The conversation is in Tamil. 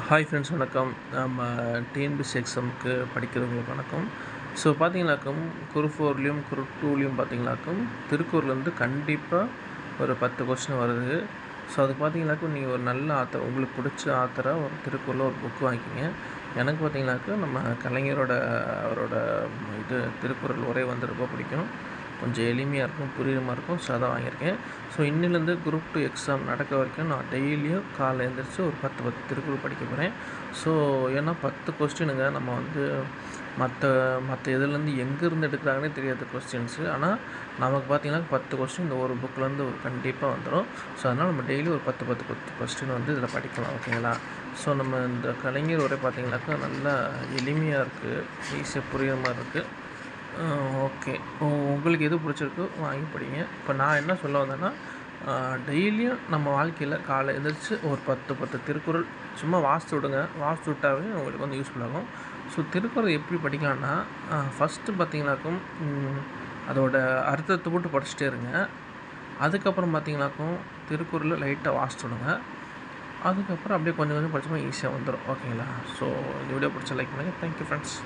ஹாய் ஃப்ரெண்ட்ஸ், வணக்கம். நம்ம டிஎன்பிஎஸ்சி எக்ஸாமுக்கு படிக்கிறவங்களுக்கு வணக்கம். ஸோ பார்த்தீங்கன்னாக்கும் குரூப் 4லேயும் குரூப் 2லேயும் பார்த்தீங்கன்னாக்கும் திருக்குறள்லேருந்து கண்டிப்பாக ஒரு 10 கொஸ்டின் வருது. ஸோ அது பார்த்தீங்கன்னாக்கும் நீங்கள் ஒரு நல்ல ஆத்தர், உங்களுக்கு பிடிச்ச ஆத்தராக ஒரு திருக்குறளில் ஒரு புக் வாங்கிக்கிங்க. எனக்கு பார்த்தீங்கன்னாக்கா நம்ம கலைஞரோட அவரோட திருக்குறள் உரை வந்து ரொம்ப பிடிக்கும். கொஞ்சம் எளிமையாக இருக்கும், புரியுற மாதிரி இருக்கும். ஸோ அதான் வாங்கியிருக்கேன். ஸோ இன்னிலேருந்து குரூப் 2 எக்ஸாம் நடக்க வரைக்கும் நான் டெய்லியும் காலைல எழுந்திரிச்சு ஒரு 10 திருக்குறள் படிக்க போகிறேன். ஸோ ஏன்னா 10 கொஸ்டினுங்க நம்ம வந்து மற்ற இதுலேருந்து எங்கேருந்து எடுக்கிறாங்கன்னே தெரியாத கொஸ்டின்ஸு. ஆனால் நமக்கு பார்த்திங்கன்னா 10 கொஸ்டின் இந்த ஒரு புக்கிலேருந்து கண்டிப்பாக வந்துடும். ஸோ அதனால் நம்ம டெய்லி ஒரு 10 கொஸ்டின் வந்து இதில் படிக்கலாம், ஓகேங்களா? ஸோ நம்ம இந்த கலைஞர் உரை பார்த்திங்கனாக்கா நல்லா எளிமையாக இருக்குது, ஈஸியாக புரியுற மாதிரி இருக்குது. ஓகே, உங்களுக்கு எது பிடிச்சிருக்கோ வாங்கி படிங்க. இப்போ நான் என்ன சொல்ல வந்தேன்னா, டெய்லியும் நம்ம வாழ்க்கையில் காலை எழுந்திரிச்சு ஒரு 10 திருக்குறள் சும்மா வாசித்து விடுங்க. வாசித்து விட்டாவே உங்களுக்கு வந்து யூஸ்ஃபுல் ஆகும். ஸோ திருக்குறள் எப்படி படிக்கலான்னா, ஃபஸ்ட்டு பார்த்திங்கனாக்கும் அதோட அர்த்தத்தை போட்டு படிச்சுட்டே இருங்க. அதுக்கப்புறம் பார்த்திங்கனாக்கும் திருக்குறளை லைட்டாக வாசித்து விடுங்க. அதுக்கப்புறம் அப்படியே கொஞ்சம் கொஞ்சம் படிச்சோம்னா ஈஸியாக வந்துடும், ஓகேங்களா? ஸோ இந்த வீடியோ பிடிச்சா லைக் பண்ணுங்கள். Thank you friends.